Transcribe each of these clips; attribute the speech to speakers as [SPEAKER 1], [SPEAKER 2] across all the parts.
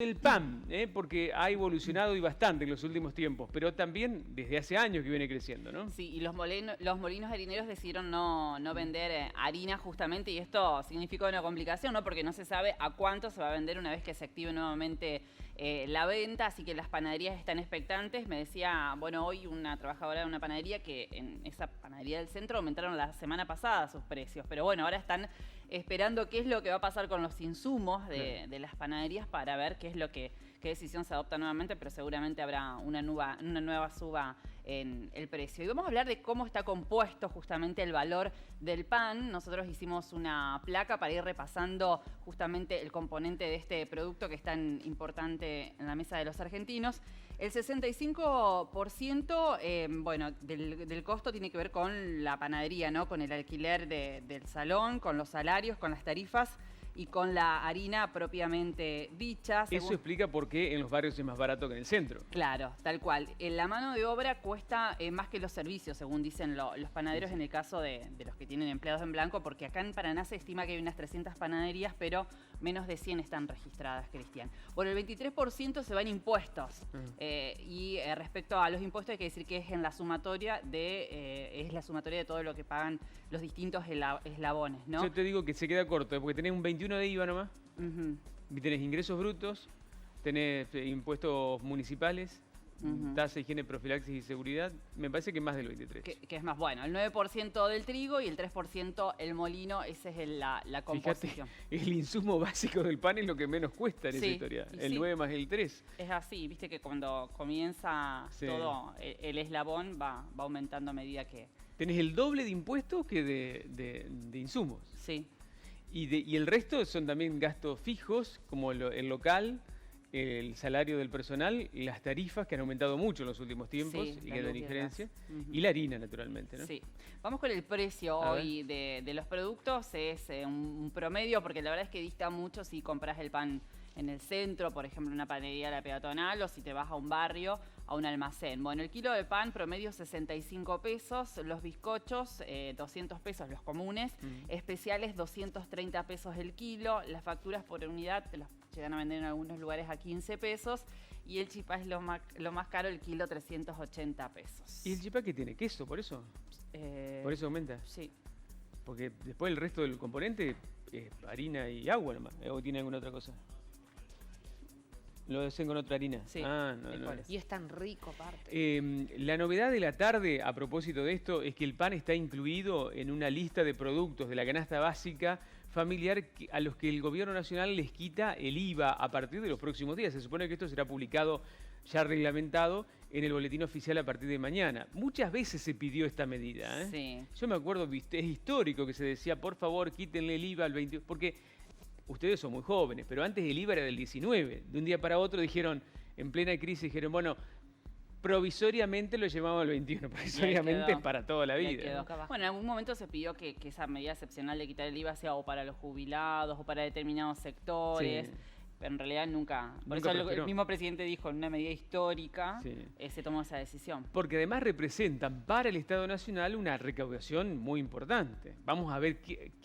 [SPEAKER 1] El pan, porque ha evolucionado y bastante en los últimos tiempos, pero también desde hace años que viene creciendo, ¿no?
[SPEAKER 2] Sí, y los molinos harineros decidieron no vender harina justamente, y esto significa una complicación, ¿no? Porque no se sabe a cuánto se va a vender una vez que se active nuevamente la venta, así que las panaderías están expectantes. Me decía, bueno, hoy una trabajadora de una panadería que en esa panadería del centro aumentaron la semana pasada sus precios, pero bueno, ahora están esperando qué es lo que va a pasar con los insumos de las panaderías para ver qué decisión se adopta nuevamente, pero seguramente habrá una nueva suba en el precio. Y vamos a hablar de cómo está compuesto justamente el valor del pan. Nosotros hicimos una placa para ir repasando justamente el componente de este producto que es tan importante en la mesa de los argentinos. El 65% bueno, del costo tiene que ver con la panadería, ¿no? Con el alquiler del salón, con los salarios, con las tarifas y con la harina propiamente dicha.
[SPEAKER 1] Eso explica por qué en los barrios es más barato que en el centro.
[SPEAKER 2] Claro, tal cual. La mano de obra cuesta más que los servicios, según dicen los panaderos, en el caso de los que tienen empleados en blanco, porque acá en Paraná se estima que hay unas 300 panaderías, pero menos de 100 están registradas, Cristian. Por el 23% se van impuestos. Y respecto a los impuestos hay que decir que es en la sumatoria es la sumatoria de todo lo que pagan los distintos eslabones, ¿no?
[SPEAKER 1] Yo te digo que se queda corto, porque tenés un 21 de IVA nomás, y tenés ingresos brutos, tenés impuestos municipales, tasa de higiene, profilaxis y seguridad, me parece que más del 23.
[SPEAKER 2] Que es más bueno, el 9% del trigo y el 3% el molino, esa es la composición.
[SPEAKER 1] Fíjate, el insumo básico del pan es lo que menos cuesta en esa historia, el 9 más el 3.
[SPEAKER 2] Es así, viste que cuando comienza todo, el eslabón va aumentando a medida que...
[SPEAKER 1] Tenés el doble de impuestos que de insumos.
[SPEAKER 2] Sí.
[SPEAKER 1] Y el resto son también gastos fijos, como el local, el salario del personal, las tarifas que han aumentado mucho en los últimos tiempos y que dan diferencia, y la harina, naturalmente, ¿no?
[SPEAKER 2] Sí. Vamos con el precio hoy de los productos. Es un promedio, porque la verdad es que dista mucho si compras el pan en el centro, por ejemplo, en una panadería de la peatonal, o si te vas a un barrio, a un almacén. Bueno, el kilo de pan promedio 65 pesos, los bizcochos 200 pesos los comunes, especiales 230 pesos el kilo, las facturas por unidad te los llegan a vender en algunos lugares a 15 pesos y el chipá es lo más caro, el kilo 380 pesos.
[SPEAKER 1] ¿Y el chipá qué tiene? ¿Queso, por eso? ¿Por eso aumenta?
[SPEAKER 2] Sí.
[SPEAKER 1] Porque después el resto del componente es harina y agua nomás, ¿o tiene alguna otra cosa? Lo hacen con otra harina.
[SPEAKER 2] Sí.
[SPEAKER 1] No.
[SPEAKER 3] Y es tan rico aparte.
[SPEAKER 1] La novedad de la tarde, a propósito de esto, es que el pan está incluido en una lista de productos de la canasta básica familiar a los que el gobierno nacional les quita el IVA a partir de los próximos días. Se supone que esto será publicado ya reglamentado en el boletín oficial a partir de mañana. Muchas veces se pidió esta medida, ¿eh?
[SPEAKER 2] Sí.
[SPEAKER 1] Yo me acuerdo, es histórico que se decía, por favor, quítenle el IVA al 20%, porque ustedes son muy jóvenes, pero antes el IVA era del 19%. De un día para otro dijeron, en plena crisis, dijeron, bueno, provisoriamente lo llevamos al 21%, provisoriamente para toda la vida.
[SPEAKER 2] Bueno, en algún momento se pidió que esa medida excepcional de quitar el IVA sea o para los jubilados o para determinados sectores. Sí. Pero en realidad nunca eso el mismo presidente dijo, en una medida histórica, se tomó esa decisión.
[SPEAKER 1] Porque además representan para el Estado Nacional una recaudación muy importante. Vamos a ver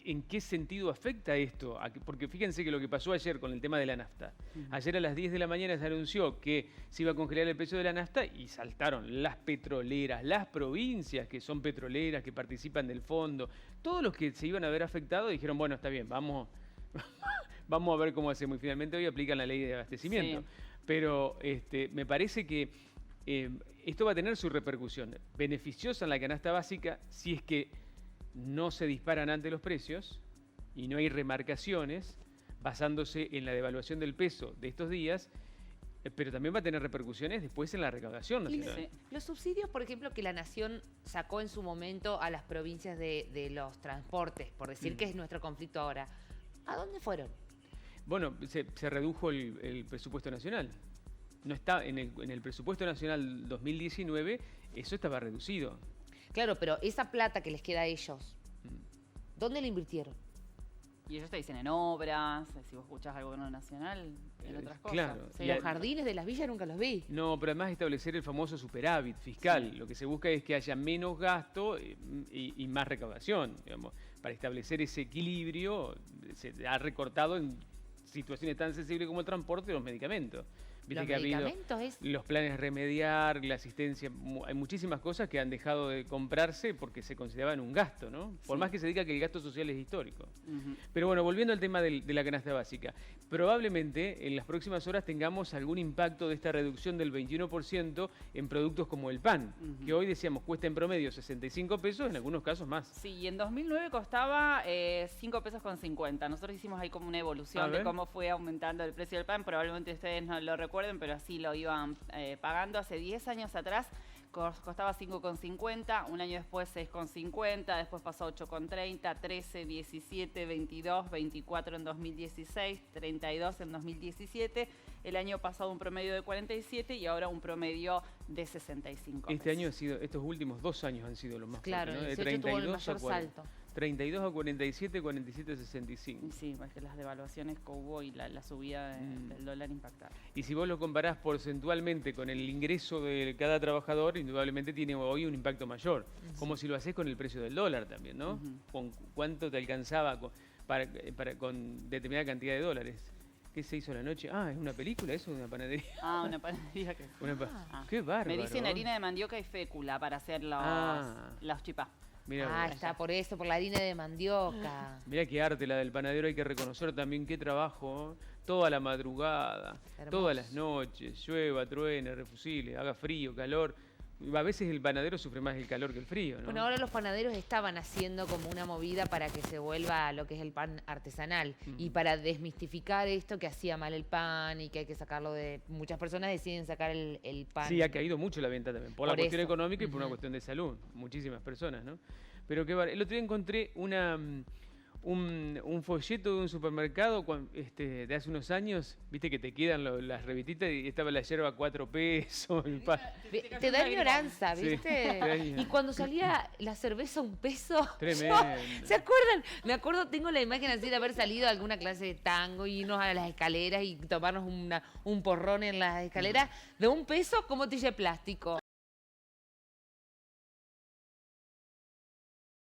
[SPEAKER 1] en qué sentido afecta esto. Porque fíjense que lo que pasó ayer con el tema de la nafta. Ayer a las 10 de la mañana se anunció que se iba a congelar el precio de la nafta y saltaron las petroleras, las provincias que son petroleras, que participan del fondo. Todos los que se iban a ver afectados dijeron, bueno, está bien, vamos a ver cómo hacemos. Y finalmente hoy aplican la ley de abastecimiento. Sí. Pero me parece que esto va a tener su repercusión beneficiosa en la canasta básica si es que no se disparan antes los precios y no hay remarcaciones basándose en la devaluación del peso de estos días, pero también va a tener repercusiones después en la recaudación nacional.
[SPEAKER 3] Sí. Los subsidios, por ejemplo, que la Nación sacó en su momento a las provincias de los transportes, por decir que es nuestro conflicto ahora, ¿a dónde fueron?
[SPEAKER 1] Bueno, se redujo el presupuesto nacional. No está en el presupuesto nacional 2019, eso estaba reducido.
[SPEAKER 3] Claro, pero esa plata que les queda a ellos, ¿dónde la invirtieron?
[SPEAKER 2] Y ellos te dicen en obras, si vos escuchás al gobierno nacional, en otras cosas.
[SPEAKER 1] Claro.
[SPEAKER 3] Sí. Los jardines de las villas nunca los vi.
[SPEAKER 1] No, pero además establecer el famoso superávit fiscal. Sí. Lo que se busca es que haya menos gasto y más recaudación. Digamos. Para establecer ese equilibrio se ha recortado en situaciones tan sensibles como el transporte y los medicamentos. Viste
[SPEAKER 3] Los
[SPEAKER 1] que ha habido
[SPEAKER 3] medicamentos es...
[SPEAKER 1] los planes remediar, la asistencia, hay muchísimas cosas que han dejado de comprarse porque se consideraban un gasto, ¿no? Por más que se diga que el gasto social es histórico. Pero bueno, volviendo al tema de la canasta básica, probablemente en las próximas horas tengamos algún impacto de esta reducción del 21% en productos como el pan, que hoy decíamos cuesta en promedio 65 pesos, en algunos casos más.
[SPEAKER 2] Sí, y en 2009 costaba 5 pesos con 50. Nosotros hicimos ahí como una evolución de cómo fue aumentando el precio del pan. Probablemente ustedes no lo recuerden, pero así lo iban pagando. Hace 10 años atrás costaba 5,50, un año después 6,50, después pasó 8,30, 13, 17, 22, 24 en 2016, 32 en 2017, el año pasado un promedio de 47 y ahora un promedio de 65.
[SPEAKER 1] Este año ha sido, estos últimos 2 años han sido los más
[SPEAKER 3] Claro,
[SPEAKER 1] fuertes,
[SPEAKER 3] el
[SPEAKER 1] ¿no? De
[SPEAKER 3] 18 tuvo el
[SPEAKER 1] 32 a
[SPEAKER 3] mayor
[SPEAKER 1] 40.
[SPEAKER 3] salto.
[SPEAKER 1] 32 a 47, 47 a 65.
[SPEAKER 2] Sí, porque las devaluaciones que hubo y la subida del dólar impactaron.
[SPEAKER 1] Y si vos lo comparás porcentualmente con el ingreso de cada trabajador, indudablemente tiene hoy un impacto mayor. Como si lo haces con el precio del dólar también, ¿no? Con cuánto te alcanzaba con determinada cantidad de dólares. ¿Qué se hizo a la noche? Ah, ¿es una película eso? ¿Una panadería?
[SPEAKER 2] Ah, una panadería que...
[SPEAKER 1] ¡Qué bárbaro!
[SPEAKER 2] Me dicen harina de mandioca y fécula para hacer los chipás.
[SPEAKER 1] Mirá,
[SPEAKER 3] está por eso, por la harina de mandioca.
[SPEAKER 1] Mirá qué arte la del panadero, hay que reconocer también qué trabajo, ¿eh? Toda la madrugada,
[SPEAKER 3] Hermoso.
[SPEAKER 1] todas las noches, llueva, truene, refusile, haga frío, calor. A veces el panadero sufre más el calor que el frío, ¿no?
[SPEAKER 3] Bueno, ahora los panaderos estaban haciendo como una movida para que se vuelva a lo que es el pan artesanal y para desmistificar esto que hacía mal el pan y que hay que sacarlo de... Muchas personas deciden sacar el pan.
[SPEAKER 1] Sí, ha caído mucho la venta también, por la cuestión
[SPEAKER 3] eso.
[SPEAKER 1] económica y por una cuestión de salud. Muchísimas personas, ¿no? Pero qué el otro día encontré un folleto de un supermercado de hace unos años, viste que te quedan las revistitas y estaba la yerba a 4 pesos.
[SPEAKER 3] Te da ignorancia,
[SPEAKER 1] Sí,
[SPEAKER 3] ¿viste?
[SPEAKER 1] te da ignorancia.
[SPEAKER 3] Y cuando salía la cerveza a $1,
[SPEAKER 1] Tremendo.
[SPEAKER 3] ¿se acuerdan? Me acuerdo, tengo la imagen así de haber salido a alguna clase de tango y irnos a las escaleras y tomarnos un porrón en las escaleras de $1 con botella de plástico.